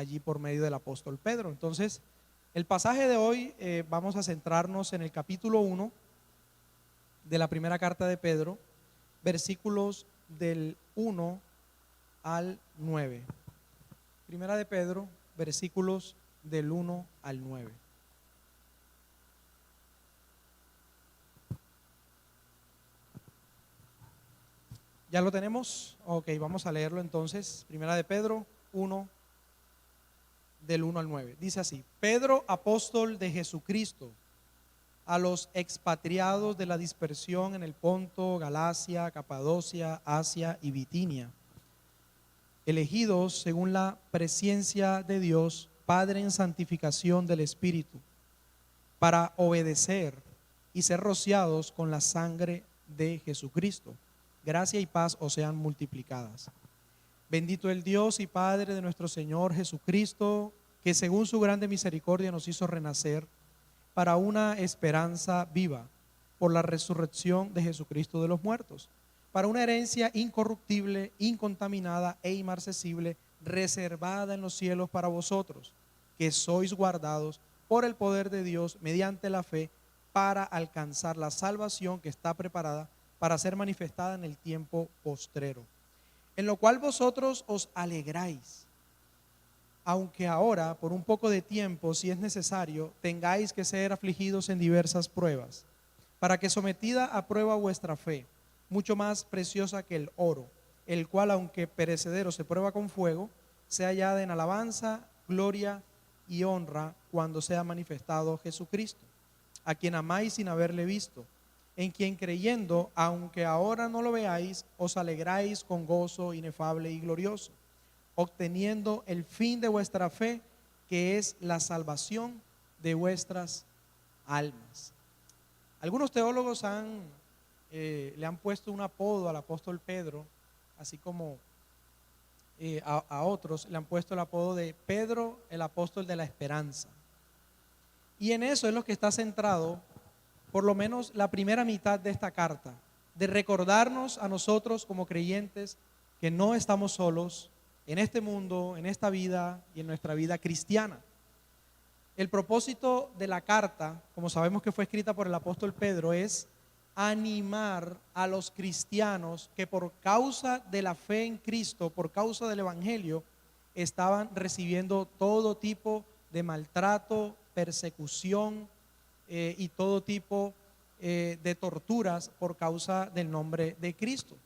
allí por medio del apóstol Pedro. Entonces, el pasaje de hoy vamos a centrarnos en el capítulo 1 de la primera carta de Pedro, versículos del 1 al 9. Primera de Pedro, versículos del 1 al 9. ¿Ya lo tenemos? Ok, vamos a leerlo entonces. Primera de Pedro 1, del 1 al 9. Dice así: Pedro, apóstol de Jesucristo, a los expatriados de la dispersión en el Ponto, Galacia, Capadocia, Asia y Bitinia, elegidos según la presciencia de Dios, Padre en santificación del Espíritu, para obedecer y ser rociados con la sangre de Jesucristo. Gracia y paz os sean multiplicadas. Bendito el Dios y Padre de nuestro Señor Jesucristo, que según su grande misericordia nos hizo renacer para una esperanza viva por la resurrección de Jesucristo de los muertos, para una herencia incorruptible, incontaminada e inmarcesible, reservada en los cielos para vosotros, que sois guardados por el poder de Dios mediante la fe, para alcanzar la salvación que está preparada para ser manifestada en el tiempo postrero, en lo cual vosotros os alegráis, aunque ahora por un poco de tiempo, si es necesario, tengáis que ser afligidos en diversas pruebas, para que sometida a prueba vuestra fe, mucho más preciosa que el oro, el cual aunque perecedero se prueba con fuego, sea hallada en alabanza, gloria y honra cuando sea manifestado Jesucristo, a quien amáis sin haberle visto, en quien creyendo, aunque ahora no lo veáis, os alegráis con gozo inefable y glorioso, obteniendo el fin de vuestra fe, que es la salvación de vuestras almas. Algunos teólogos le han puesto un apodo al apóstol Pedro, así como a otros le han puesto el apodo de Pedro, el apóstol de la esperanza. Y en eso es lo que está centrado, por lo menos la primera mitad de esta carta, de recordarnos a nosotros como creyentes que no estamos solos en este mundo, en esta vida y en nuestra vida cristiana. El propósito de la carta, como sabemos que fue escrita por el apóstol Pedro, es animar a los cristianos que por causa de la fe en Cristo, por causa del evangelio, estaban recibiendo todo tipo de maltrato, persecución y todo tipo de torturas por causa del nombre de Cristo.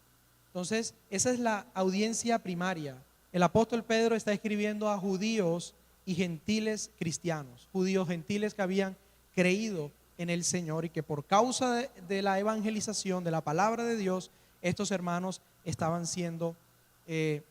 Entonces, esa es la audiencia primaria. El apóstol Pedro está escribiendo a judíos y gentiles cristianos, judíos gentiles que habían creído en el Señor y que por causa de la evangelización de la palabra de Dios, estos hermanos estaban siendo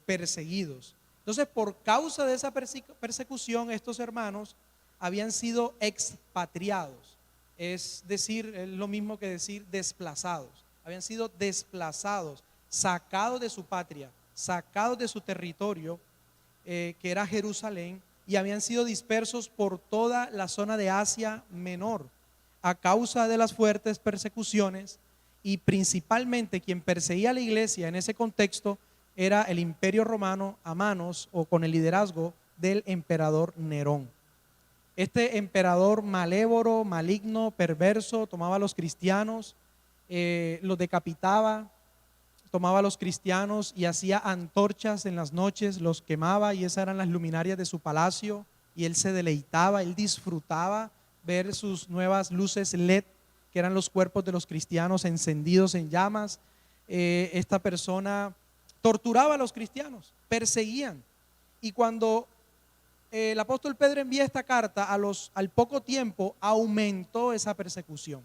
perseguidos. Entonces, por causa de esa persecución, estos hermanos habían sido expatriados, es decir, es lo mismo que decir desplazados. Habían sido desplazados, sacados de su patria, sacados de su territorio, que era Jerusalén, y habían sido dispersos por toda la zona de Asia Menor a causa de las fuertes persecuciones, y principalmente quien perseguía a la iglesia en ese contexto era el Imperio Romano a manos o con el liderazgo del emperador Nerón. Este emperador malévolo, maligno, perverso, tomaba a los cristianos, los decapitaba, tomaba a los cristianos y hacía antorchas en las noches, los quemaba, y esas eran las luminarias de su palacio, y él se deleitaba, él disfrutaba ver sus nuevas luces LED, que eran los cuerpos de los cristianos encendidos en llamas. Esta persona torturaba a los cristianos, perseguían, y cuando el apóstol Pedro envía esta carta, al poco tiempo aumentó esa persecución,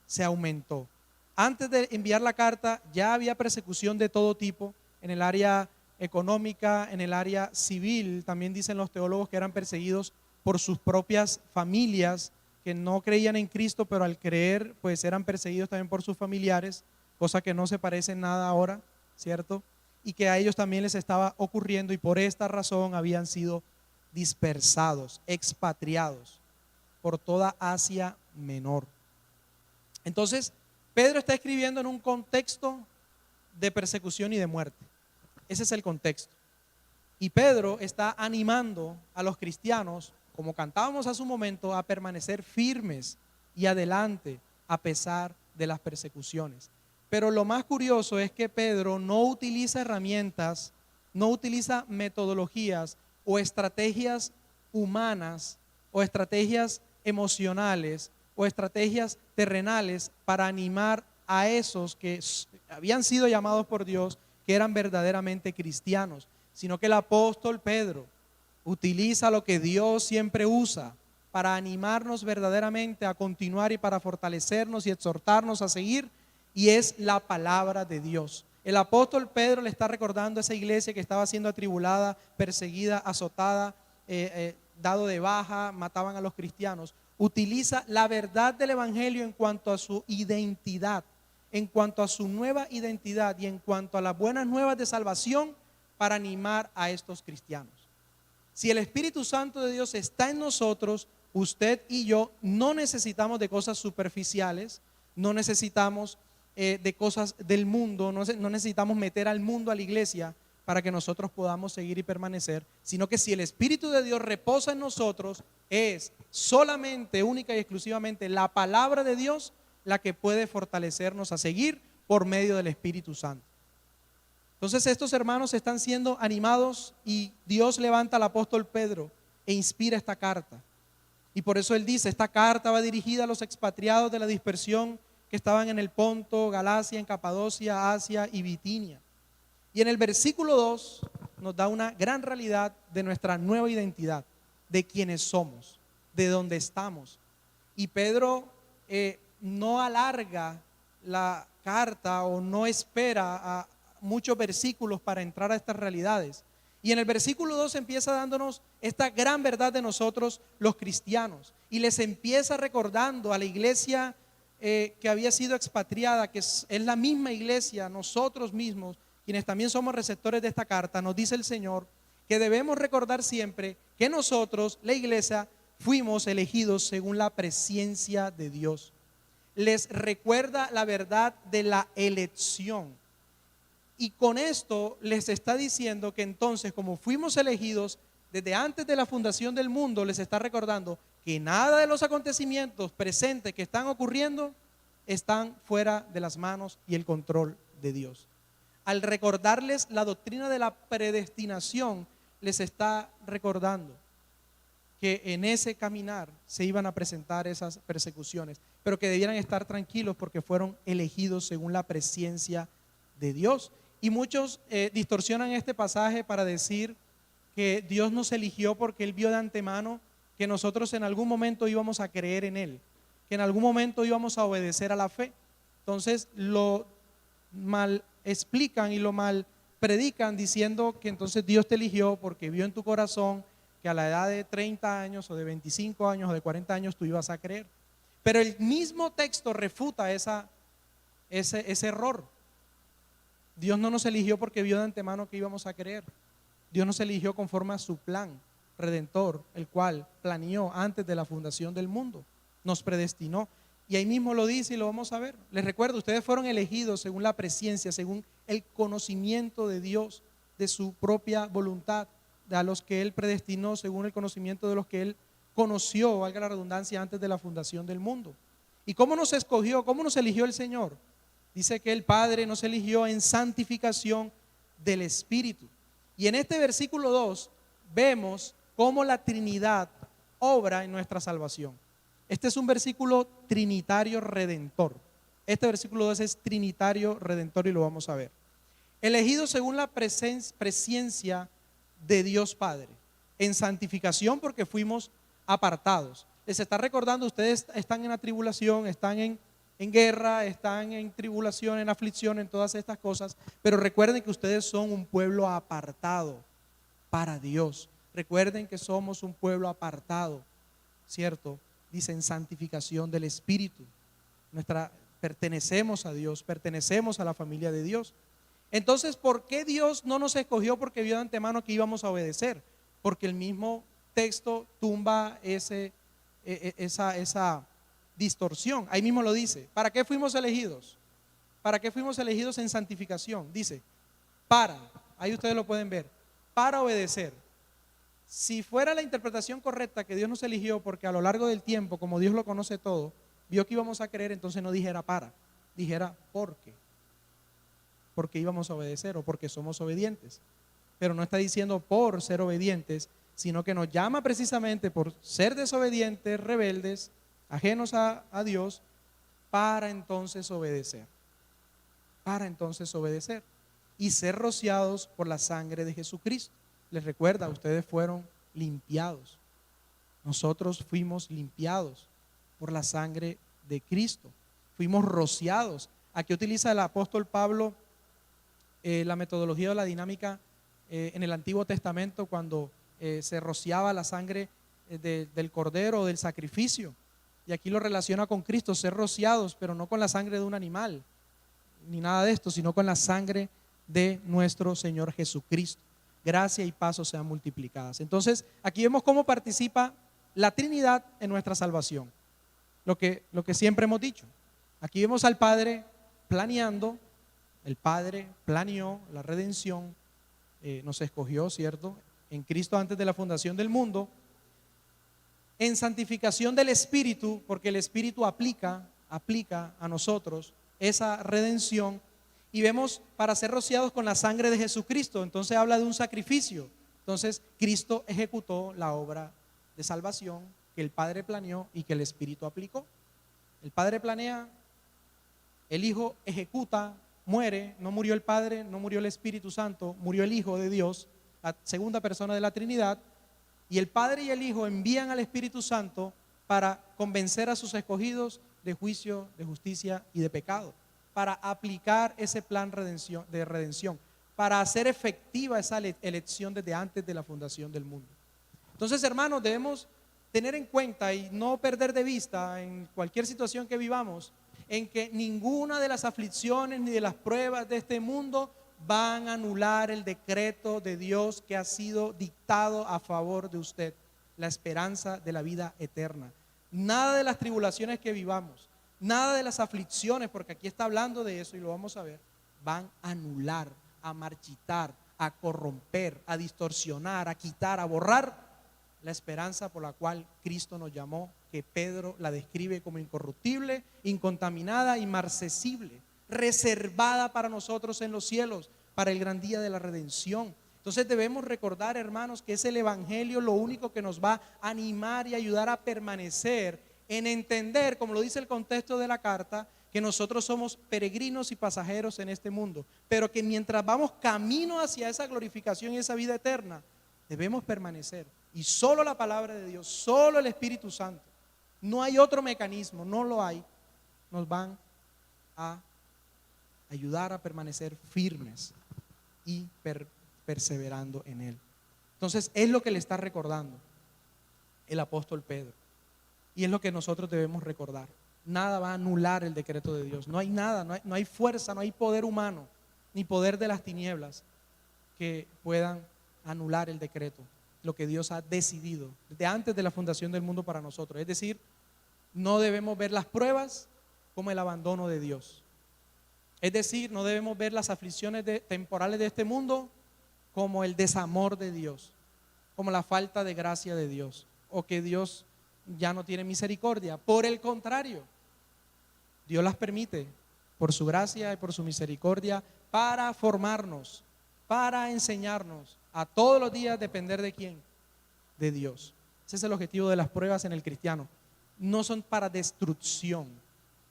se aumentó. Antes de enviar la carta ya había persecución de todo tipo en el área económica, en el área civil. También dicen los teólogos que eran perseguidos por sus propias familias que no creían en Cristo, pero al creer pues eran perseguidos también por sus familiares, cosa que no se parece en nada ahora, ¿cierto? Y que a ellos también les estaba ocurriendo, y por esta razón habían sido dispersados, expatriados por toda Asia Menor. Entonces, Pedro está escribiendo en un contexto de persecución y de muerte. Ese es el contexto. Y Pedro está animando a los cristianos, como cantábamos hace un momento, a permanecer firmes y adelante a pesar de las persecuciones. Pero lo más curioso es que Pedro no utiliza herramientas, no utiliza metodologías o estrategias humanas o estrategias emocionales o estrategias terrenales para animar a esos que habían sido llamados por Dios, que eran verdaderamente cristianos, sino que el apóstol Pedro utiliza lo que Dios siempre usa para animarnos verdaderamente a continuar y para fortalecernos y exhortarnos a seguir, y es la palabra de Dios. El apóstol Pedro le está recordando a esa iglesia que estaba siendo atribulada, perseguida, azotada, dado de baja, mataban a los cristianos. Utiliza la verdad del evangelio en cuanto a su identidad, en cuanto a su nueva identidad y en cuanto a las buenas nuevas de salvación para animar a estos cristianos. Si el Espíritu Santo de Dios está en nosotros, usted y yo no necesitamos de cosas superficiales, no necesitamos de cosas del mundo, no necesitamos meter al mundo a la iglesia para que nosotros podamos seguir y permanecer, sino que si el Espíritu de Dios reposa en nosotros, es solamente, única y exclusivamente la palabra de Dios la que puede fortalecernos a seguir por medio del Espíritu Santo. Entonces estos hermanos están siendo animados y Dios levanta al apóstol Pedro e inspira esta carta. Y por eso él dice, esta carta va dirigida a los expatriados de la dispersión que estaban en el Ponto, Galacia, en Capadocia, Asia y Bitinia. Y en el versículo 2 nos da una gran realidad de nuestra nueva identidad, de quienes somos, de dónde estamos. Y Pedro no alarga la carta o no espera a muchos versículos para entrar a estas realidades. Y en el versículo 2 empieza dándonos esta gran verdad de nosotros los cristianos y les empieza recordando a la iglesia que había sido expatriada, que es la misma iglesia, nosotros mismos, quienes también somos receptores de esta carta. Nos dice el Señor que debemos recordar siempre que nosotros, la iglesia, fuimos elegidos según la presciencia de Dios. Les recuerda la verdad de la elección. Y con esto les está diciendo que entonces, como fuimos elegidos desde antes de la fundación del mundo, les está recordando que nada de los acontecimientos presentes que están ocurriendo están fuera de las manos y el control de Dios. Al recordarles la doctrina de la predestinación, les está recordando que en ese caminar se iban a presentar esas persecuciones, pero que debieran estar tranquilos porque fueron elegidos según la presciencia de Dios. Y muchos distorsionan este pasaje para decir que Dios nos eligió porque Él vio de antemano que nosotros en algún momento íbamos a creer en Él, que en algún momento íbamos a obedecer a la fe. Entonces lo mal explican y lo mal predican diciendo que entonces Dios te eligió porque vio en tu corazón que a la edad de 30 años o de 25 años o de 40 años tú ibas a creer. Pero el mismo texto refuta ese error. Dios no nos eligió porque vio de antemano que íbamos a creer. Dios nos eligió conforme a su plan redentor, el cual planeó antes de la fundación del mundo. Nos predestinó. Y ahí mismo lo dice y lo vamos a ver. Les recuerdo, ustedes fueron elegidos según la presciencia, según el conocimiento de Dios, de su propia voluntad, a los que Él predestinó, según el conocimiento de los que Él conoció, valga la redundancia, antes de la fundación del mundo. ¿Y cómo nos escogió? ¿Cómo nos eligió el Señor? Dice que el Padre nos eligió en santificación del Espíritu. Y en este versículo 2 vemos cómo la Trinidad obra en nuestra salvación. Este es un versículo trinitario redentor. Este versículo 2 es trinitario redentor y lo vamos a ver. Elegidos según la presciencia de Dios Padre, en santificación porque fuimos apartados. Les está recordando, ustedes están en la tribulación, están en guerra, están en tribulación, en aflicción, en todas estas cosas, pero recuerden que ustedes son un pueblo apartado para Dios. Recuerden que somos un pueblo apartado, ¿cierto? Dicen santificación del Espíritu. Pertenecemos a Dios, pertenecemos a la familia de Dios. Entonces, ¿por qué Dios no nos escogió porque vio de antemano que íbamos a obedecer? Porque el mismo texto tumba esa distorsión. Ahí mismo lo dice. ¿Para qué fuimos elegidos? ¿Para qué fuimos elegidos en santificación? Dice, ahí ustedes lo pueden ver, para obedecer. Si fuera la interpretación correcta que Dios nos eligió porque a lo largo del tiempo, como Dios lo conoce todo, vio que íbamos a creer, entonces no dijera para, dijera por qué. Porque íbamos a obedecer o porque somos obedientes. Pero no está diciendo por ser obedientes, sino que nos llama precisamente por ser desobedientes, rebeldes, ajenos a Dios, para entonces obedecer. Para entonces obedecer y ser rociados por la sangre de Jesucristo. Les recuerda, ustedes fueron limpiados. Nosotros fuimos limpiados por la sangre de Cristo. Fuimos rociados. Aquí utiliza el apóstol Pablo la metodología o la dinámica en el Antiguo Testamento cuando se rociaba la sangre del cordero o del sacrificio. Y aquí lo relaciona con Cristo, ser rociados, pero no con la sangre de un animal, ni nada de esto, sino con la sangre de nuestro Señor Jesucristo. Gracia y paz sean multiplicadas. Entonces, aquí vemos cómo participa la Trinidad en nuestra salvación. Lo que siempre hemos dicho. Aquí vemos al Padre planeando, el Padre planeó la redención, nos escogió, ¿cierto? En Cristo antes de la fundación del mundo. En santificación del Espíritu, porque el Espíritu aplica a nosotros esa redención. Y vemos para ser rociados con la sangre de Jesucristo. Entonces habla de un sacrificio. Entonces Cristo ejecutó la obra de salvación que el Padre planeó y que el Espíritu aplicó. El Padre planea, el Hijo ejecuta, muere. No murió el Padre, no murió el Espíritu Santo, murió el Hijo de Dios, la segunda persona de la Trinidad. Y el Padre y el Hijo envían al Espíritu Santo para convencer a sus escogidos de juicio, de justicia y de pecado, para aplicar ese plan de redención, para hacer efectiva esa elección desde antes de la fundación del mundo. Entonces, hermanos, debemos tener en cuenta y no perder de vista en cualquier situación que vivamos, en que ninguna de las aflicciones ni de las pruebas de este mundo van a anular el decreto de Dios que ha sido dictado a favor de usted, la esperanza de la vida eterna. Nada de las tribulaciones que vivamos, nada de las aflicciones, porque aquí está hablando de eso y lo vamos a ver, van a anular, a marchitar, a corromper, a distorsionar, a quitar, a borrar la esperanza por la cual Cristo nos llamó, que Pedro la describe como incorruptible, incontaminada, inmarcesible, reservada para nosotros en los cielos, para el gran día de la redención. Entonces debemos recordar, hermanos, que es el Evangelio lo único que nos va a animar y ayudar a permanecer en entender, como lo dice el contexto de la carta, que nosotros somos peregrinos y pasajeros en este mundo, pero que mientras vamos camino hacia esa glorificación y esa vida eterna, debemos permanecer. Y solo la palabra de Dios, solo el Espíritu Santo, no hay otro mecanismo, no lo hay, nos van a ayudar a permanecer firmes y perseverando en Él. Entonces es lo que le está recordando el apóstol Pedro, y es lo que nosotros debemos recordar. Nada va a anular el decreto de Dios. No hay nada, no hay fuerza, no hay poder humano ni poder de las tinieblas que puedan anular el decreto, lo que Dios ha decidido desde antes de la fundación del mundo para nosotros. Es decir, no debemos ver las pruebas como el abandono de Dios. Es decir, no debemos ver las aflicciones temporales de este mundo como el desamor de Dios, como la falta de gracia de Dios, o que Dios ya no tiene misericordia. Por el contrario, Dios las permite por su gracia y por su misericordia para formarnos, para enseñarnos a todos los días depender de quién, de Dios. Ese es el objetivo de las pruebas en el cristiano. No son para destrucción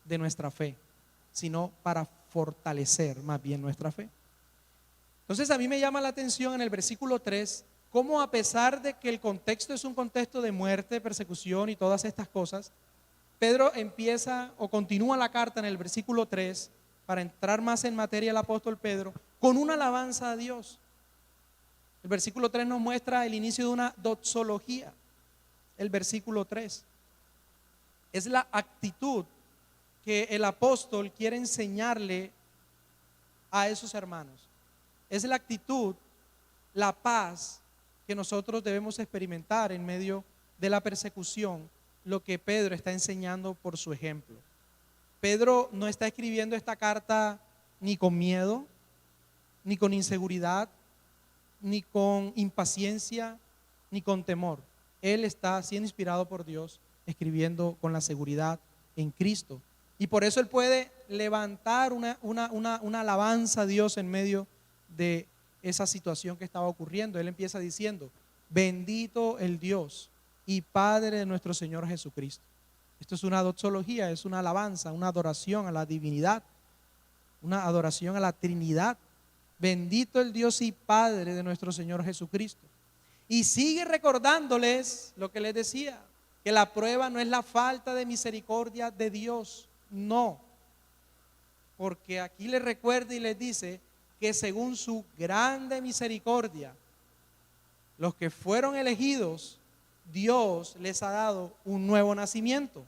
de nuestra fe, sino para fortalecer más bien nuestra fe. Entonces a mí me llama la atención en el versículo 3 cómo, a pesar de que el contexto es un contexto de muerte, persecución y todas estas cosas, Pedro empieza o continúa la carta en el versículo 3 para entrar más en materia el apóstol Pedro con una alabanza a Dios. El versículo 3 nos muestra el inicio de una doxología. El versículo 3 es la actitud que el apóstol quiere enseñarle a esos hermanos. Es la actitud, la paz que nosotros debemos experimentar en medio de la persecución, lo que Pedro está enseñando por su ejemplo. Pedro no está escribiendo esta carta ni con miedo, ni con inseguridad, ni con impaciencia, ni con temor. Él está siendo inspirado por Dios, escribiendo con la seguridad en Cristo. Y por eso él puede levantar una alabanza a Dios en medio de esa situación que estaba ocurriendo. Él empieza diciendo: bendito el Dios y Padre de nuestro Señor Jesucristo. Esto es una doxología, es una alabanza, una adoración a la divinidad, una adoración a la Trinidad. Bendito el Dios y Padre de nuestro Señor Jesucristo. Y sigue recordándoles lo que les decía, que la prueba no es la falta de misericordia de Dios, no. Porque aquí les recuerda y les dice que según su grande misericordia, los que fueron elegidos, Dios les ha dado un nuevo nacimiento.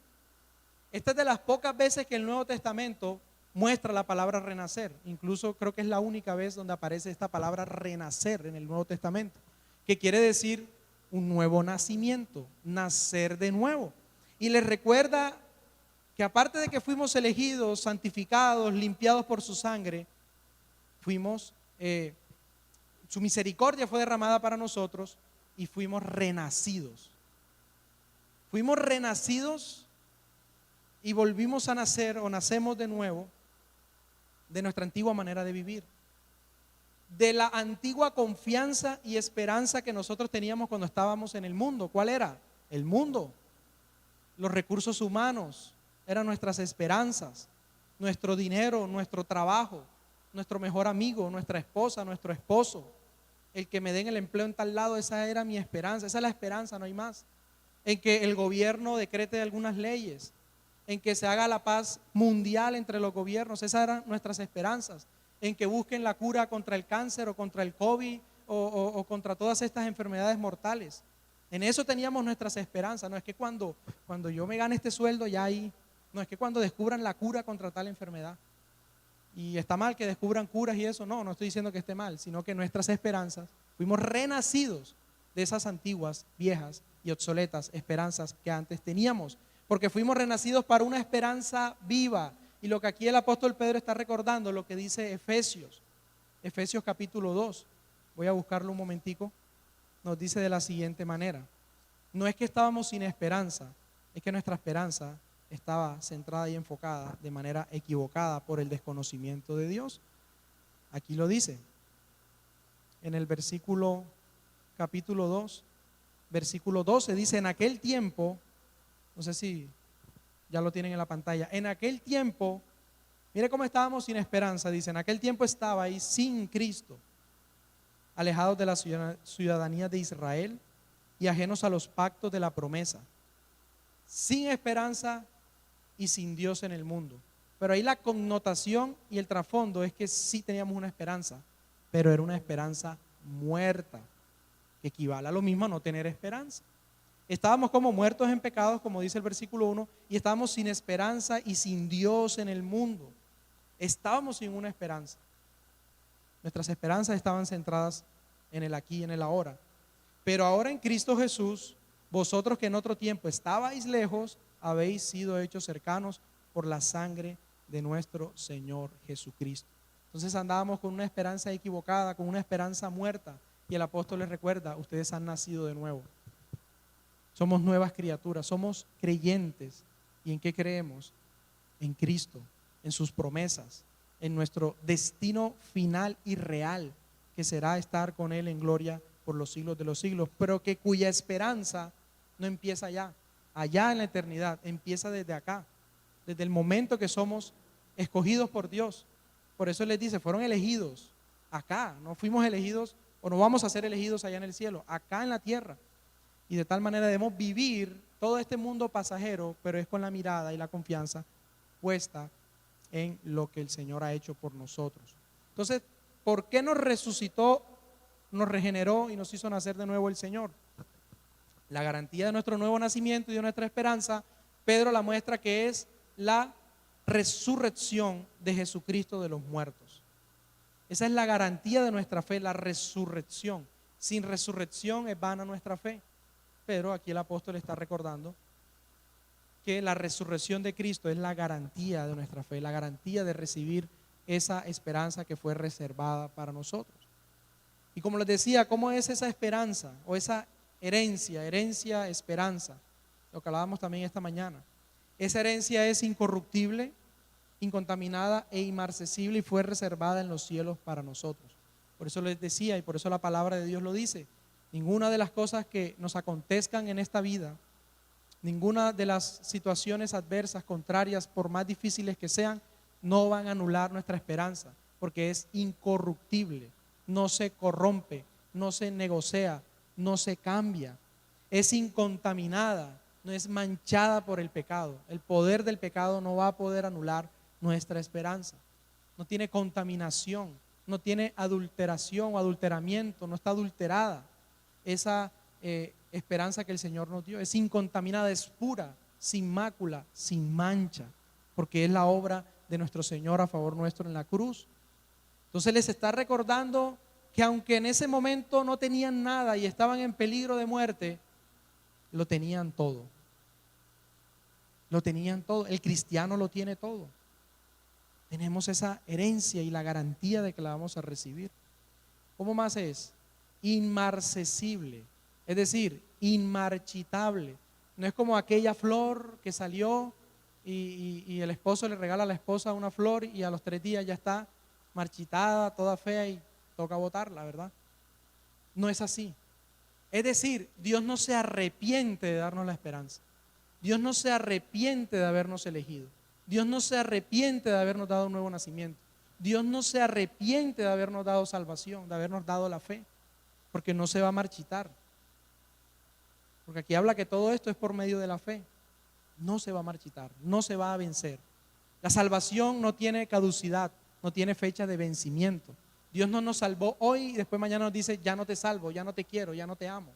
Esta es de las pocas veces que el Nuevo Testamento muestra la palabra renacer. Incluso creo que es la única vez donde aparece esta palabra renacer en el Nuevo Testamento, que quiere decir un nuevo nacimiento, nacer de nuevo. Y les recuerda que aparte de que fuimos elegidos, santificados, limpiados por su sangre, su misericordia fue derramada para nosotros y fuimos renacidos. Fuimos renacidos y volvimos a nacer o nacemos de nuevo de nuestra antigua manera de vivir, de la antigua confianza y esperanza que nosotros teníamos cuando estábamos en el mundo. ¿Cuál era? El mundo, los recursos humanos, eran nuestras esperanzas, nuestro dinero, nuestro trabajo, nuestro mejor amigo, nuestra esposa, nuestro esposo, el que me den el empleo en tal lado. Esa era mi esperanza, esa es la esperanza, no hay más. En que el gobierno decrete algunas leyes, en que se haga la paz mundial entre los gobiernos, esas eran nuestras esperanzas. En que busquen la cura contra el cáncer o contra el COVID o contra todas estas enfermedades mortales. En eso teníamos nuestras esperanzas. No es que cuando yo me gane este sueldo ya ahí, no es que cuando descubran la cura contra tal enfermedad. Y está mal que descubran curas y eso, no estoy diciendo que esté mal, sino que nuestras esperanzas, fuimos renacidos de esas antiguas, viejas y obsoletas esperanzas que antes teníamos, porque fuimos renacidos para una esperanza viva. Y lo que aquí el apóstol Pedro está recordando, lo que dice Efesios capítulo 2, voy a buscarlo un momentico, nos dice de la siguiente manera: no es que estábamos sin esperanza, es que nuestra esperanza estaba centrada y enfocada de manera equivocada por el desconocimiento de Dios. Aquí lo dice, en el versículo capítulo 2, versículo 12, dice: en aquel tiempo, no sé si ya lo tienen en la pantalla, en aquel tiempo, mire cómo estábamos sin esperanza, dice: en aquel tiempo estabais sin Cristo, alejados de la ciudadanía de Israel y ajenos a los pactos de la promesa, sin esperanza y sin Dios en el mundo. Pero ahí la connotación y el trasfondo es que sí teníamos una esperanza, pero era una esperanza muerta, que equivale a lo mismo a no tener esperanza. Estábamos como muertos en pecados, como dice el versículo 1, y estábamos sin esperanza y sin Dios en el mundo. Estábamos sin una esperanza. Nuestras esperanzas estaban centradas en el aquí y en el ahora. Pero ahora en Cristo Jesús, vosotros que en otro tiempo estabais lejos, habéis sido hechos cercanos por la sangre de nuestro Señor Jesucristo. Entonces andábamos con una esperanza equivocada, con una esperanza muerta, y el apóstol les recuerda: ustedes han nacido de nuevo. Somos nuevas criaturas, somos creyentes. ¿Y en qué creemos? En Cristo, en sus promesas, en nuestro destino final y real, que será estar con Él en gloria por los siglos de los siglos, pero que cuya esperanza no empieza allá en la eternidad, empieza desde acá, desde el momento que somos escogidos por Dios. Por eso les dice: fueron elegidos acá, no fuimos elegidos o no vamos a ser elegidos allá en el cielo, acá en la tierra. Y de tal manera debemos vivir todo este mundo pasajero, pero es con la mirada y la confianza puesta en lo que el Señor ha hecho por nosotros. Entonces, ¿por qué nos resucitó, nos regeneró y nos hizo nacer de nuevo el Señor? La garantía de nuestro nuevo nacimiento y de nuestra esperanza, Pedro la muestra que es la resurrección de Jesucristo de los muertos. Esa es la garantía de nuestra fe, la resurrección. Sin resurrección es vana nuestra fe. Pero aquí el apóstol está recordando que la resurrección de Cristo es la garantía de nuestra fe, la garantía de recibir esa esperanza que fue reservada para nosotros. Y como les decía, ¿cómo es esa esperanza o esa herencia, esperanza? Lo que hablábamos también esta mañana. Esa herencia es incorruptible, incontaminada e inmarcesible y fue reservada en los cielos para nosotros. Por eso les decía y por eso la palabra de Dios lo dice. Ninguna de las cosas que nos acontezcan en esta vida, ninguna de las situaciones adversas, contrarias, por más difíciles que sean, no van a anular nuestra esperanza, porque es incorruptible, no se corrompe, no se negocia, no se cambia, es incontaminada, no es manchada por el pecado. El poder del pecado no va a poder anular nuestra esperanza. No tiene contaminación, no tiene adulteración o adulteramiento, no está adulterada. Esa esperanza que el Señor nos dio es incontaminada, es pura, sin mácula, sin mancha, porque es la obra de nuestro Señor a favor nuestro en la cruz. Entonces les está recordando que aunque en ese momento no tenían nada y estaban en peligro de muerte, lo tenían todo. Lo tenían todo. El cristiano lo tiene todo. Tenemos esa herencia y la garantía de que la vamos a recibir. ¿Cómo más es? Inmarcesible, es decir, inmarchitable. No es como aquella flor que salió y el esposo le regala a la esposa una flor y a los 3 días ya está marchitada, toda fea y toca botarla, ¿verdad? No es así. Es decir, Dios no se arrepiente de darnos la esperanza. Dios no se arrepiente de habernos elegido. Dios no se arrepiente de habernos dado un nuevo nacimiento. Dios no se arrepiente de habernos dado salvación, de habernos dado la fe, porque no se va a marchitar. Porque aquí habla que todo esto es por medio de la fe. No se va a marchitar, no se va a vencer. La salvación no tiene caducidad, no tiene fecha de vencimiento. Dios no nos salvó hoy y después mañana nos dice, ya no te salvo, ya no te quiero, ya no te amo.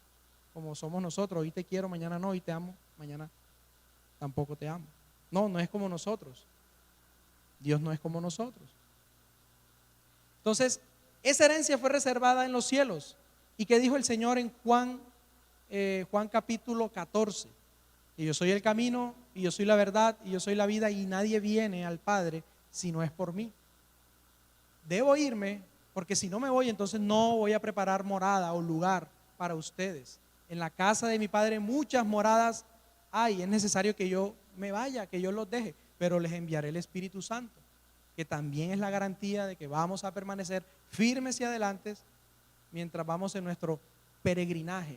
Como somos nosotros, hoy te quiero, mañana no, hoy te amo, mañana tampoco te amo. No, no es como nosotros. Dios no es como nosotros. Entonces, esa herencia fue reservada en los cielos. ¿Y qué dijo el Señor en Juan capítulo 14? Que yo soy el camino, y yo soy la verdad, y yo soy la vida, y nadie viene al Padre si no es por mí. Debo irme, porque si no me voy, entonces no voy a preparar morada o lugar para ustedes. En la casa de mi Padre muchas moradas hay. Es necesario que yo me vaya, que yo los deje, pero les enviaré el Espíritu Santo, que también es la garantía de que vamos a permanecer firmes y adelante mientras vamos en nuestro peregrinaje.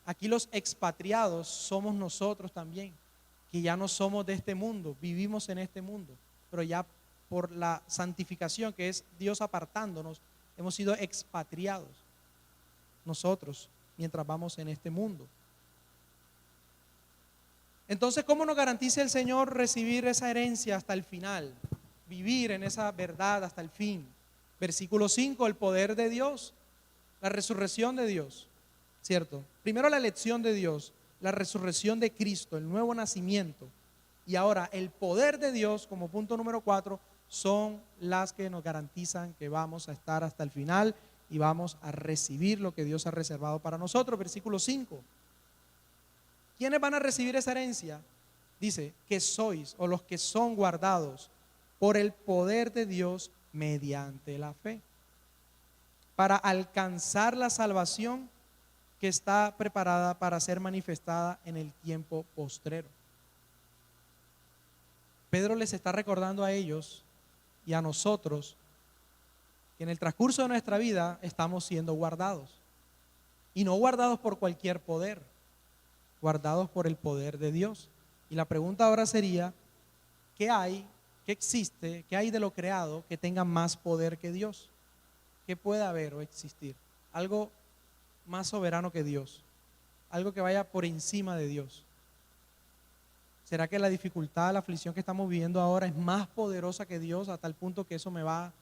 Aquí los expatriados somos nosotros también, que ya no somos de este mundo, vivimos en este mundo, pero ya por la santificación, que es Dios apartándonos, hemos sido expatriados nosotros mientras vamos en este mundo. Entonces, ¿cómo nos garantiza el Señor recibir esa herencia hasta el final? Vivir en esa verdad hasta el fin. Versículo 5, el poder de Dios, la resurrección de Dios, ¿cierto? Primero la elección de Dios, la resurrección de Cristo, el nuevo nacimiento. Y ahora el poder de Dios, como punto número 4, son las que nos garantizan que vamos a estar hasta el final y vamos a recibir lo que Dios ha reservado para nosotros. Versículo 5. ¿Quiénes van a recibir esa herencia? Dice, que sois, o los que son guardados por el poder de Dios mediante la fe, para alcanzar la salvación que está preparada para ser manifestada en el tiempo postrero. Pedro les está recordando a ellos y a nosotros que en el transcurso de nuestra vida estamos siendo guardados, y no guardados por cualquier poder, guardados por el poder de Dios. Y la pregunta ahora sería, ¿qué hay, qué existe, qué hay de lo creado que tenga más poder que Dios? ¿Qué puede haber o existir? Algo más soberano que Dios, algo que vaya por encima de Dios. ¿Será que la dificultad, la aflicción que estamos viviendo ahora es más poderosa que Dios a tal punto que eso me va a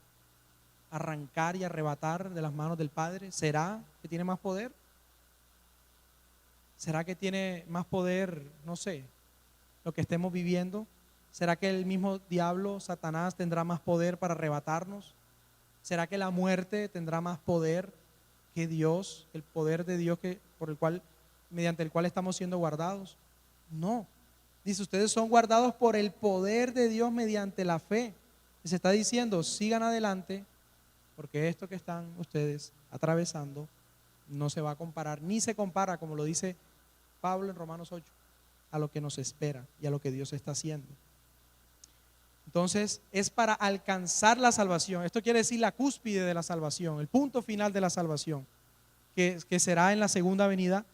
arrancar y arrebatar de las manos del Padre? ¿Será que tiene más poder? ¿Será que tiene más poder, no sé, lo que estemos viviendo? ¿Será que el mismo diablo, Satanás, tendrá más poder para arrebatarnos? ¿Será que la muerte tendrá más poder que Dios, el poder de Dios mediante el cual estamos siendo guardados? No. Dice, ustedes son guardados por el poder de Dios mediante la fe. Se está diciendo, sigan adelante, porque esto que están ustedes atravesando no se va a comparar, ni se compara, como lo dice Pablo en Romanos 8, a lo que nos espera y a lo que Dios está haciendo. Entonces es para alcanzar la salvación. Esto quiere decir la cúspide de la salvación, el punto final de la salvación, que será en la segunda venida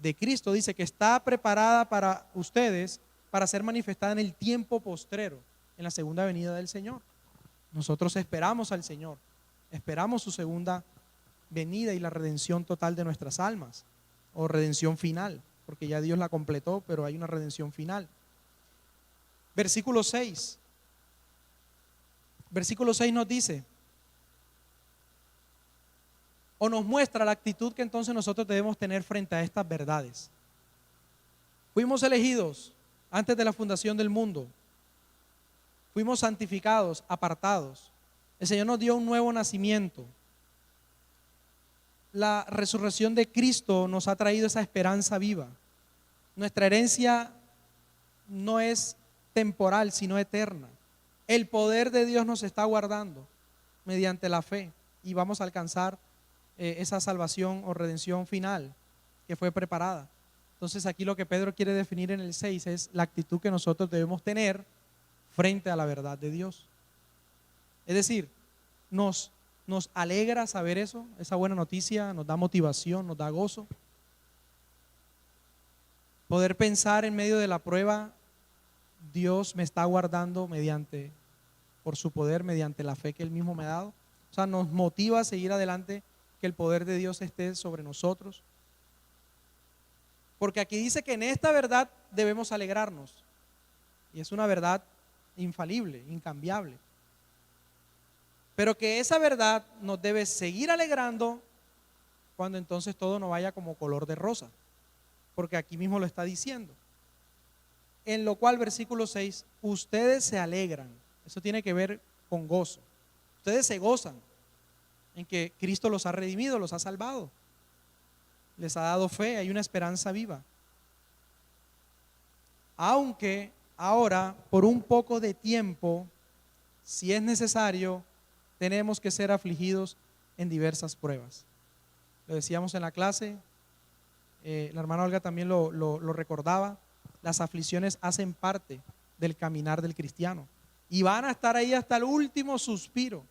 de Cristo. Dice que está preparada para ustedes para ser manifestada en el tiempo postrero, en la segunda venida del Señor. Nosotros esperamos al Señor, esperamos su segunda venida y la redención total de nuestras almas, o redención final, porque ya Dios la completó, pero hay una redención final. Versículo 6. Versículo 6 nos dice, o nos muestra la actitud que entonces nosotros debemos tener frente a estas verdades. Fuimos elegidos antes de la fundación del mundo, fuimos santificados, apartados. El Señor nos dio un nuevo nacimiento. La resurrección de Cristo nos ha traído esa esperanza viva. Nuestra herencia no es temporal, sino eterna. El poder de Dios nos está guardando mediante la fe y vamos a alcanzar esa salvación o redención final que fue preparada. Entonces aquí lo que Pedro quiere definir en el 6 es la actitud que nosotros debemos tener frente a la verdad de Dios. Es decir, nos alegra saber eso, esa buena noticia, nos da motivación, nos da gozo. Poder pensar en medio de la prueba, Dios me está guardando por su poder, mediante la fe que Él mismo me ha dado. O sea, nos motiva a seguir adelante, que el poder de Dios esté sobre nosotros. Porque aquí dice que en esta verdad debemos alegrarnos. Y es una verdad infalible, incambiable. Pero que esa verdad nos debe seguir alegrando cuando entonces todo no vaya como color de rosa. Porque aquí mismo lo está diciendo. En lo cual, versículo 6, ustedes se alegran. Eso tiene que ver con gozo. Ustedes se gozan en que Cristo los ha redimido, los ha salvado. Les ha dado fe, hay una esperanza viva. Aunque ahora, por un poco de tiempo, si es necesario, tenemos que ser afligidos en diversas pruebas. Lo decíamos en la clase, la hermana Olga también lo recordaba. Las aflicciones hacen parte del caminar del cristiano y van a estar ahí hasta el último suspiro.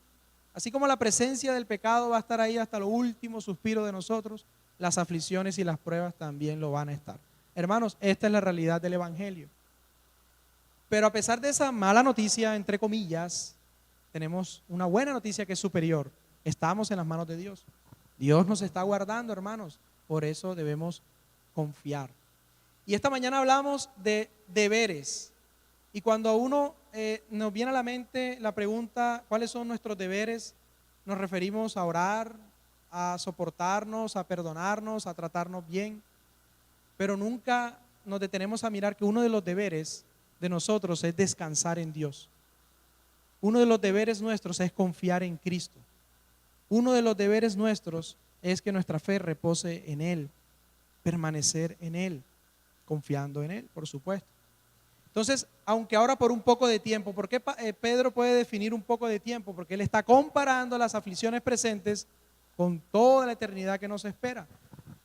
Así como la presencia del pecado va a estar ahí hasta el último suspiro de nosotros, las aflicciones y las pruebas también lo van a estar. Hermanos, esta es la realidad del Evangelio. Pero a pesar de esa mala noticia, entre comillas, tenemos una buena noticia que es superior. Estamos en las manos de Dios. Dios nos está guardando, hermanos. Por eso debemos confiar. Y esta mañana hablamos de deberes. Y cuando a uno nos viene a la mente la pregunta, ¿cuáles son nuestros deberes? Nos referimos a orar, a soportarnos, a perdonarnos, a tratarnos bien. Pero nunca nos detenemos a mirar que uno de los deberes de nosotros es descansar en Dios. Uno de los deberes nuestros es confiar en Cristo. Uno de los deberes nuestros es que nuestra fe repose en Él, permanecer en Él, confiando en Él, por supuesto. Entonces, aunque ahora por un poco de tiempo, ¿por qué Pedro puede definir un poco de tiempo? Porque él está comparando las aflicciones presentes con toda la eternidad que nos espera.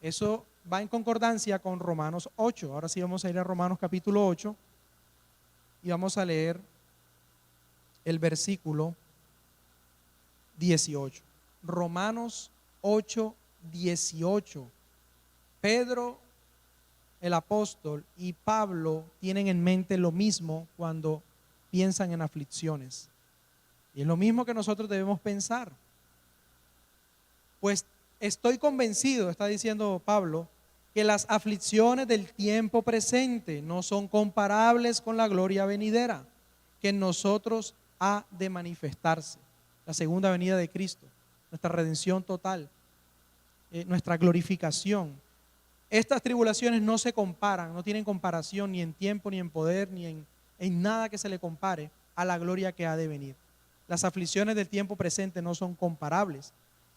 Eso va en concordancia con Romanos 8. Ahora sí vamos a ir a Romanos capítulo 8 y vamos a leer el versículo 18. Romanos 8, 18. Pedro, el apóstol, y Pablo tienen en mente lo mismo cuando piensan en aflicciones. Y es lo mismo que nosotros debemos pensar. Pues estoy convencido, está diciendo Pablo, que las aflicciones del tiempo presente no son comparables con la gloria venidera, que en nosotros ha de manifestarse. La segunda venida de Cristo, nuestra redención total, nuestra glorificación. Estas tribulaciones no se comparan, no tienen comparación ni en tiempo, ni en poder, ni en nada que se le compare a la gloria que ha de venir. Las aflicciones del tiempo presente no son comparables.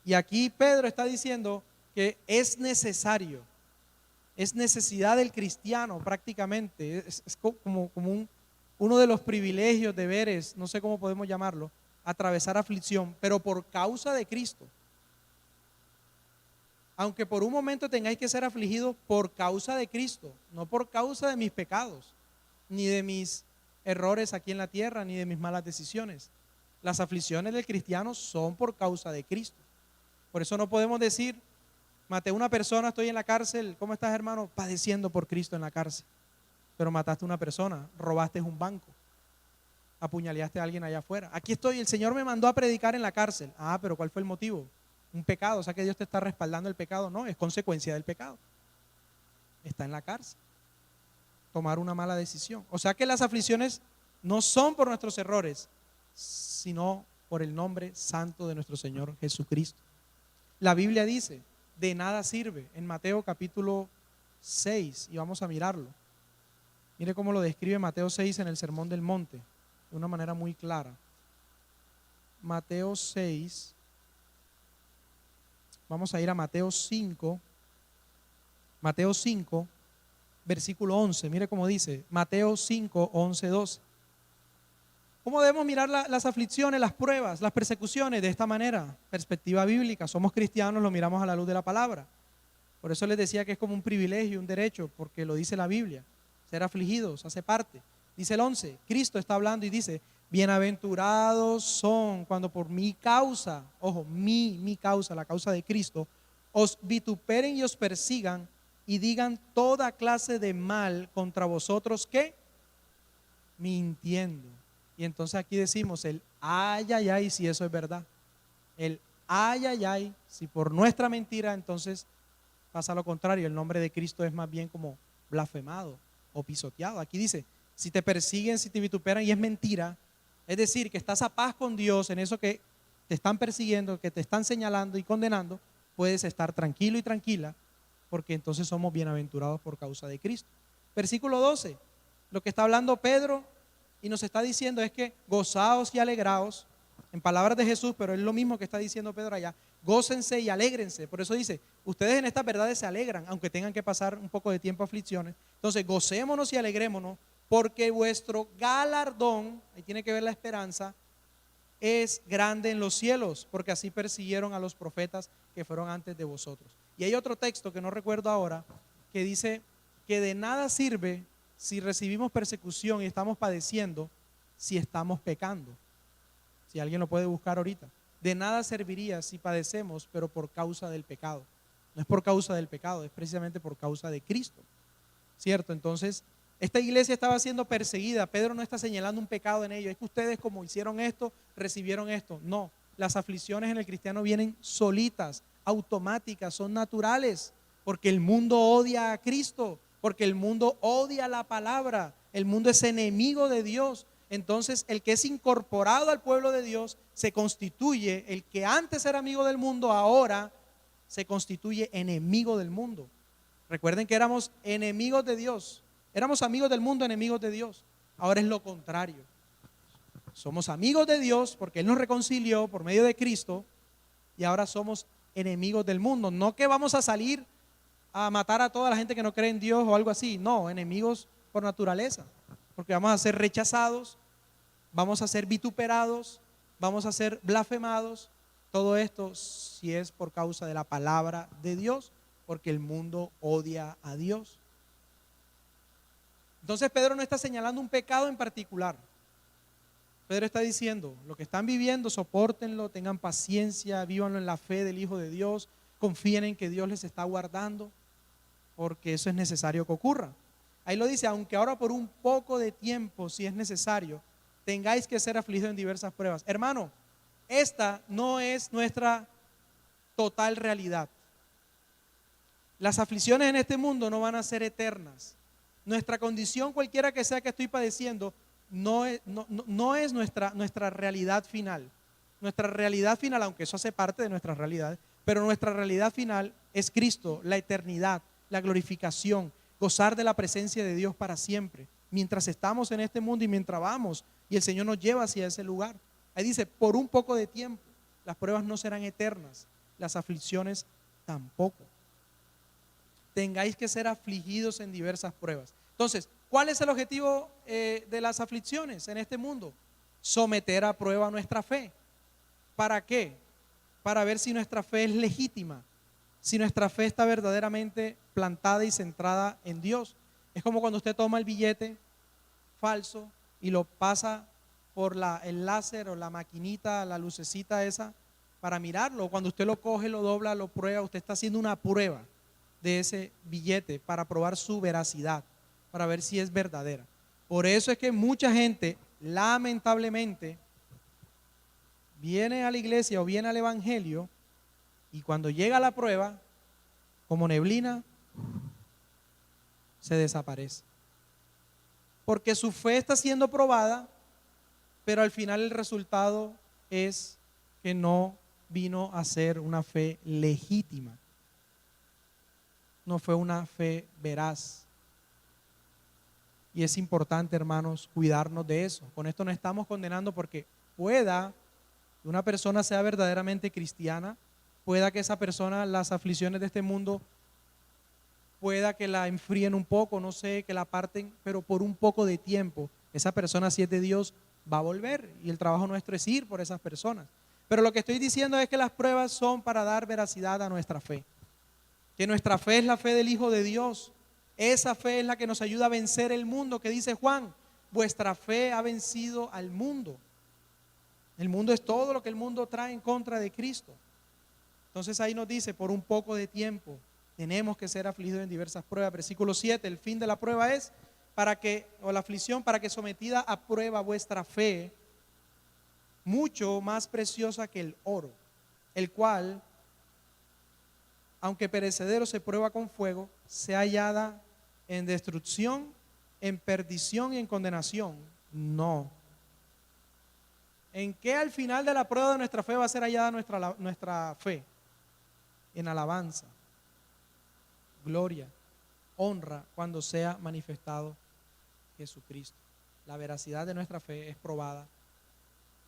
Y aquí Pedro está diciendo que es necesario, es necesidad del cristiano prácticamente, es como uno de los privilegios, deberes, no sé cómo podemos llamarlo, atravesar aflicción, pero por causa de Cristo. Aunque por un momento tengáis que ser afligidos por causa de Cristo, no por causa de mis pecados, ni de mis errores aquí en la tierra, ni de mis malas decisiones. Las aflicciones del cristiano son por causa de Cristo. Por eso no podemos decir, maté a una persona, estoy en la cárcel, ¿cómo estás, hermano? Padeciendo por Cristo en la cárcel. Pero mataste a una persona, robaste un banco, apuñaleaste a alguien allá afuera. Aquí estoy, el Señor me mandó a predicar en la cárcel. Ah, pero ¿cuál fue el motivo? Un pecado, o sea que Dios te está respaldando el pecado. No, es consecuencia del pecado. Está en la cárcel. Tomar una mala decisión. O sea que las aflicciones no son por nuestros errores, sino por el nombre santo de nuestro Señor Jesucristo. La Biblia dice, de nada sirve, en Mateo capítulo 6, y vamos a mirarlo. Mire cómo lo describe Mateo 6 en el Sermón del Monte, de una manera muy clara. Mateo 6, vamos a ir a Mateo 5, versículo 11, mire cómo dice, Mateo 5, 11, 12. ¿Cómo debemos mirar las aflicciones, las pruebas, las persecuciones? De esta manera, perspectiva bíblica. Somos cristianos, lo miramos a la luz de la palabra. Por eso les decía que es como un privilegio, un derecho, porque lo dice la Biblia. Ser afligidos hace parte. Dice el 11, Cristo está hablando y dice, bienaventurados son cuando por mi causa, ojo, mi causa, la causa de Cristo, os vituperen y os persigan y digan toda clase de mal contra vosotros, ¿qué? Mintiendo. Y entonces aquí decimos el ay, ay, ay, si eso es verdad. El ay, ay, ay, si por nuestra mentira, entonces pasa lo contrario. El nombre de Cristo es más bien como blasfemado o pisoteado. Aquí dice, si te persiguen, si te vituperan y es mentira, es decir, que estás a paz con Dios en eso que te están persiguiendo, que te están señalando y condenando, puedes estar tranquilo y tranquila, porque entonces somos bienaventurados por causa de Cristo. Versículo 12, lo que está hablando Pedro y nos está diciendo es que gozaos y alegraos, en palabras de Jesús, pero es lo mismo que está diciendo Pedro allá, gócense y alégrense. Por eso dice, ustedes en estas verdades se alegran, aunque tengan que pasar un poco de tiempo aflicciones. Entonces gocémonos y alegrémonos, porque vuestro galardón, ahí tiene que ver la esperanza, es grande en los cielos, porque así persiguieron a los profetas que fueron antes de vosotros. Y hay otro texto que no recuerdo ahora, que dice que de nada sirve si recibimos persecución y estamos padeciendo, si estamos pecando. Si alguien lo puede buscar ahorita. De nada serviría si padecemos, pero por causa del pecado. No es por causa del pecado, es precisamente por causa de Cristo. ¿Cierto? Entonces, esta iglesia estaba siendo perseguida. Pedro no está señalando un pecado en ello. Es que ustedes, como hicieron esto, recibieron esto. No, las aflicciones en el cristiano vienen solitas, automáticas, son naturales, porque el mundo odia a Cristo, porque el mundo odia la palabra, el mundo es enemigo de Dios. Entonces el que es incorporado al pueblo de Dios se constituye, el que antes era amigo del mundo, ahora se constituye enemigo del mundo. Recuerden que éramos enemigos de Dios, éramos amigos del mundo, enemigos de Dios. Ahora es lo contrario. Somos amigos de Dios porque Él nos reconcilió por medio de Cristo y ahora somos enemigos del mundo. No que vamos a salir a matar a toda la gente que no cree en Dios o algo así. No, enemigos por naturaleza, porque vamos a ser rechazados, vamos a ser vituperados, vamos a ser blasfemados. Todo esto si es por causa de la palabra de Dios, porque el mundo odia a Dios. Entonces Pedro no está señalando un pecado en particular. Pedro está diciendo, lo que están viviendo, sopórtenlo, tengan paciencia, vívanlo en la fe del Hijo de Dios, confíen en que Dios les está guardando, porque eso es necesario que ocurra. Ahí lo dice, aunque ahora por un poco de tiempo, si es necesario, tengáis que ser afligidos en diversas pruebas. Hermano, esta no es nuestra total realidad. Las aflicciones en este mundo no van a ser eternas. Nuestra condición, cualquiera que sea que estoy padeciendo, no es nuestra realidad final. Nuestra realidad final, aunque eso hace parte de nuestra realidad, pero nuestra realidad final es Cristo, la eternidad, la glorificación, gozar de la presencia de Dios para siempre, mientras estamos en este mundo y mientras vamos y el Señor nos lleva hacia ese lugar. Ahí dice, por un poco de tiempo, las pruebas no serán eternas, las aflicciones tampoco. Tengáis que ser afligidos en diversas pruebas. Entonces, ¿cuál es el objetivo de las aflicciones en este mundo? someter a prueba nuestra fe. ¿Para qué? Para ver si nuestra fe es legítima, si nuestra fe está verdaderamente plantada y centrada en Dios. Es como cuando usted toma el billete falso y lo pasa por el láser o la maquinita, la lucecita esa, para mirarlo. Cuando usted lo coge, lo dobla, lo prueba, usted está haciendo una prueba de ese billete para probar su veracidad, para ver si es verdadera. Por eso es que mucha gente, lamentablemente, viene a la iglesia o viene al evangelio y cuando llega la prueba, como neblina, se desaparece. Porque su fe está siendo probada, pero al final el resultado es que no vino a ser una fe legítima. No fue una fe veraz. Y es importante, hermanos, cuidarnos de eso. Con esto no estamos condenando porque pueda que una persona sea verdaderamente cristiana, pueda que esa persona, las aflicciones de este mundo, pueda que la enfríen un poco, no sé, que la aparten, pero por un poco de tiempo. Esa persona, si es de Dios, va a volver y el trabajo nuestro es ir por esas personas. Pero lo que estoy diciendo es que las pruebas son para dar veracidad a nuestra fe. Que nuestra fe es la fe del Hijo de Dios. Esa fe es la que nos ayuda a vencer el mundo, que dice Juan, vuestra fe ha vencido al mundo. El mundo es todo lo que el mundo trae en contra de Cristo. Entonces ahí nos dice, por un poco de tiempo tenemos que ser afligidos en diversas pruebas. Versículo 7, el fin de la prueba es la aflicción, para que sometida a prueba vuestra fe, mucho más preciosa que el oro, el cual, aunque perecedero, se prueba con fuego, sea hallada en destrucción, en perdición y en condenación. No. ¿En qué al final de la prueba de nuestra fe va a ser hallada nuestra fe? En alabanza, gloria, honra, cuando sea manifestado Jesucristo. La veracidad de nuestra fe es probada,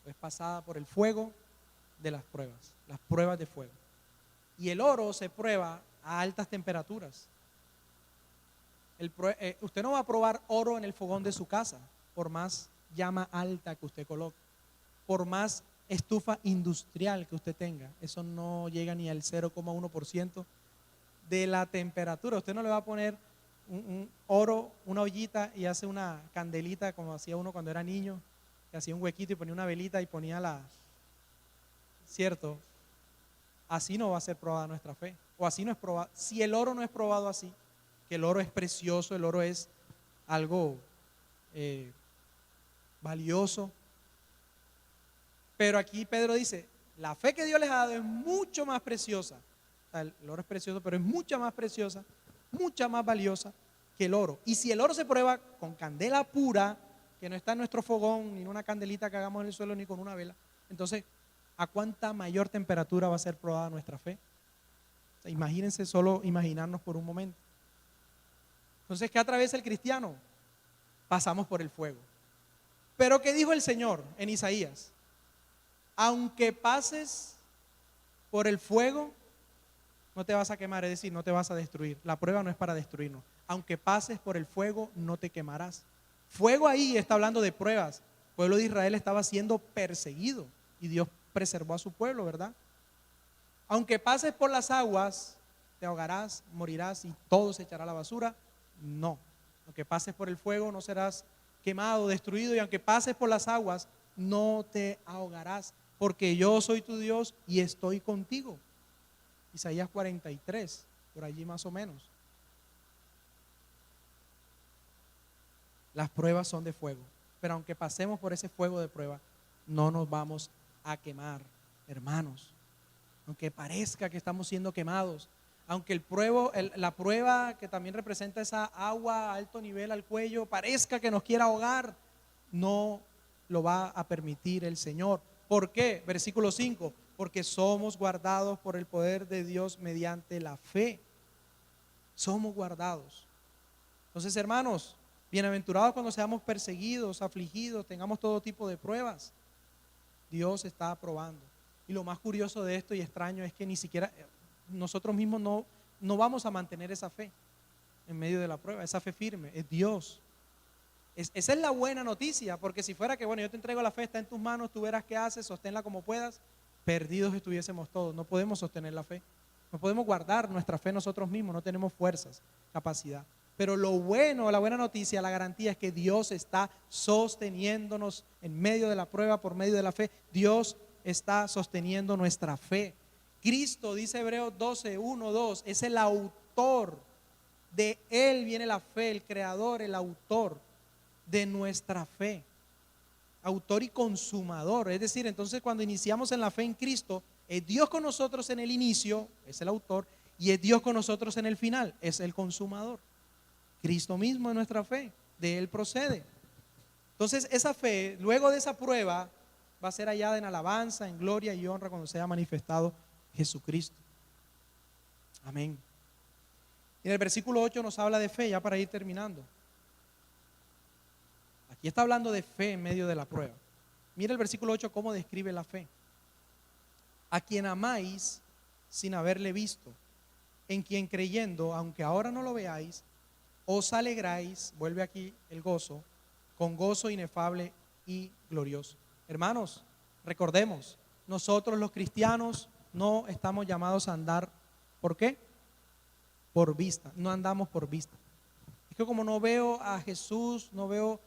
es pasada por el fuego de las pruebas de fuego. Y el oro se prueba a altas temperaturas. Usted no va a probar oro en el fogón de su casa, por más llama alta que usted coloque, por más estufa industrial que usted tenga. Eso no llega ni al 0,1% de la temperatura. Usted no le va a poner un oro, una ollita y hace una candelita como hacía uno cuando era niño, que hacía un huequito y ponía una velita y ponía ¿cierto? Así no va a ser probada nuestra fe, o así no es probada. Si el oro no es probado así, que el oro es precioso, el oro es algo valioso, pero aquí Pedro dice, la fe que Dios les ha dado es mucho más preciosa. O sea, el oro es precioso, pero es mucha más preciosa, mucha más valiosa que el oro. Y si el oro se prueba con candela pura, que no está en nuestro fogón, ni en una candelita que hagamos en el suelo, ni con una vela, entonces, ¿a cuánta mayor temperatura va a ser probada nuestra fe? O sea, imagínense, solo imaginarnos por un momento. Entonces, ¿qué atraviesa el cristiano? Pasamos por el fuego. Pero ¿qué dijo el Señor en Isaías? Aunque pases por el fuego, no te vas a quemar, es decir, no te vas a destruir. La prueba no es para destruirnos. Aunque pases por el fuego, no te quemarás. Fuego ahí está hablando de pruebas. El pueblo de Israel estaba siendo perseguido y Dios preservó a su pueblo, ¿verdad? Aunque pases por las aguas, te ahogarás, morirás y todo se echará a la basura. No. Aunque pases por el fuego, no serás quemado, destruido, y aunque pases por las aguas, no te ahogarás, porque yo soy tu Dios y estoy contigo. Isaías 43, por allí más o menos. Las pruebas son de fuego, pero aunque pasemos por ese fuego de prueba, no nos vamos a quemar, hermanos. Aunque parezca que estamos siendo quemados, aunque la prueba que también representa esa agua a alto nivel al cuello, parezca que nos quiera ahogar, no lo va a permitir el Señor. ¿Por qué? Versículo 5, porque somos guardados por el poder de Dios mediante la fe. Somos guardados. Entonces, hermanos, bienaventurados cuando seamos perseguidos, afligidos, tengamos todo tipo de pruebas. Dios está aprobando. Y lo más curioso de esto y extraño es que ni siquiera nosotros mismos no vamos a mantener esa fe en medio de la prueba, esa fe firme. Es Dios Esa es la buena noticia, porque si fuera que, bueno, yo te entrego la fe, está en tus manos, tú verás qué haces, sosténla como puedas, perdidos estuviésemos todos. No podemos sostener la fe, no podemos guardar nuestra fe nosotros mismos, no tenemos fuerzas, capacidad. Pero lo bueno, la buena noticia, la garantía es que Dios está sosteniéndonos en medio de la prueba, por medio de la fe. Dios está sosteniendo nuestra fe. Cristo, dice Hebreos 12, 1, 2, es el autor. De Él viene la fe, el creador, el autor de nuestra fe, autor y consumador. Es decir, entonces cuando iniciamos en la fe en Cristo, es Dios con nosotros en el inicio, es el autor, y es Dios con nosotros en el final, es el consumador. Cristo mismo es nuestra fe, de Él procede. Entonces esa fe, luego de esa prueba, va a ser hallada en alabanza, en gloria y honra cuando sea manifestado Jesucristo. Amén. Y en el versículo 8 nos habla de fe, ya para ir terminando. Aquí está hablando de fe en medio de la prueba. Mira el versículo 8 cómo describe la fe. A quien amáis sin haberle visto, en quien creyendo, aunque ahora no lo veáis, os alegráis, vuelve aquí el gozo, con gozo inefable y glorioso. Hermanos, recordemos, nosotros los cristianos no estamos llamados a andar, ¿por qué? Por vista, no andamos por vista. Es que como no veo a Jesús, no veo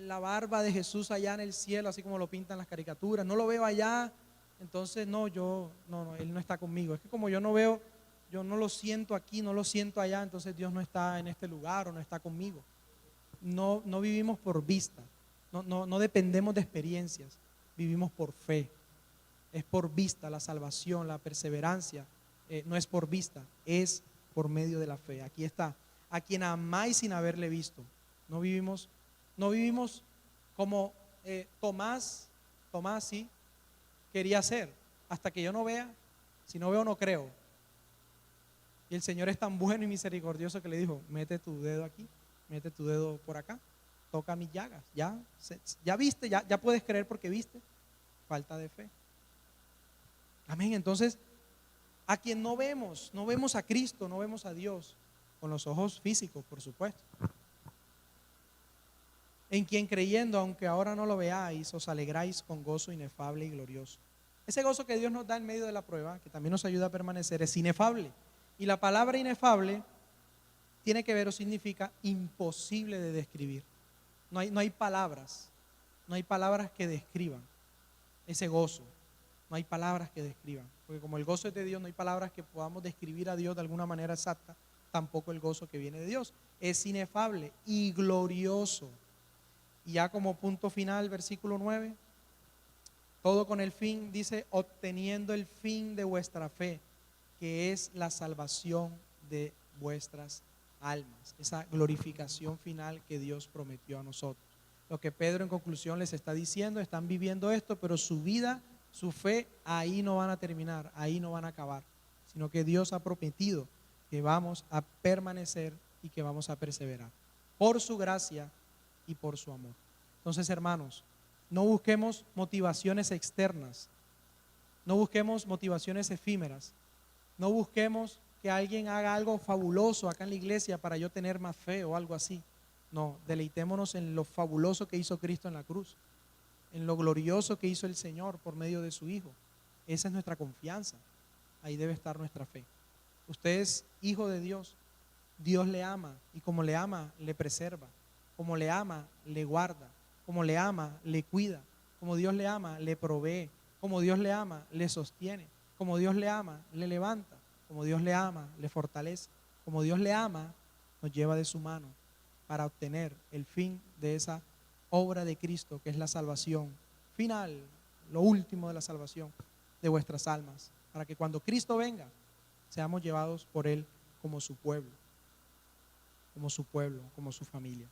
la barba de Jesús allá en el cielo, así como lo pintan las caricaturas, no lo veo allá, entonces no, Él no está conmigo. Es que como yo no veo, yo no lo siento aquí, no lo siento allá, entonces Dios no está en este lugar o no está conmigo. No vivimos por vista, no dependemos de experiencias, vivimos por fe. Es por vista la salvación, la perseverancia, no es por vista, es por medio de la fe. Aquí está, a quien amáis sin haberle visto. No vivimos como Tomás sí quería hacer, hasta que yo no vea, si no veo no creo. Y el Señor es tan bueno y misericordioso que le dijo, mete tu dedo aquí, mete tu dedo por acá, toca mis llagas, ya viste, ya puedes creer porque viste. Falta de fe. Amén. Entonces, a quien no vemos a Cristo, no vemos a Dios con los ojos físicos, por supuesto. En quien creyendo, aunque ahora no lo veáis, os alegráis con gozo inefable y glorioso. Ese gozo que Dios nos da en medio de la prueba, que también nos ayuda a permanecer, es inefable. Y la palabra inefable tiene que ver o significa imposible de describir. No hay palabras que describan ese gozo. No hay palabras que describan, porque como el gozo es de Dios, no hay palabras que podamos describir a Dios de alguna manera exacta, tampoco el gozo que viene de Dios. Es inefable y glorioso. Y ya como punto final, versículo 9, todo con el fin, dice, obteniendo el fin de vuestra fe, que es la salvación de vuestras almas, esa glorificación final que Dios prometió a nosotros. Lo que Pedro en conclusión les está diciendo, están viviendo esto, pero su vida, su fe, ahí no van a terminar, ahí no van a acabar, sino que Dios ha prometido que vamos a permanecer y que vamos a perseverar, por su gracia y por su amor. Entonces, hermanos, no busquemos motivaciones externas, no busquemos motivaciones efímeras, no busquemos que alguien haga algo fabuloso acá en la iglesia para yo tener más fe o algo así. No, deleitémonos en lo fabuloso que hizo Cristo en la cruz, en lo glorioso que hizo el Señor por medio de su Hijo. Esa es nuestra confianza, ahí debe estar nuestra fe. Usted es hijo de Dios, Dios le ama y como le ama, le preserva, como le ama, le guarda, como le ama, le cuida, como Dios le ama, le provee, como Dios le ama, le sostiene, como Dios le ama, le levanta, como Dios le ama, le fortalece, como Dios le ama, nos lleva de su mano para obtener el fin de esa obra de Cristo, que es la salvación final, lo último de la salvación de vuestras almas, para que cuando Cristo venga, seamos llevados por Él como su pueblo, como su familia.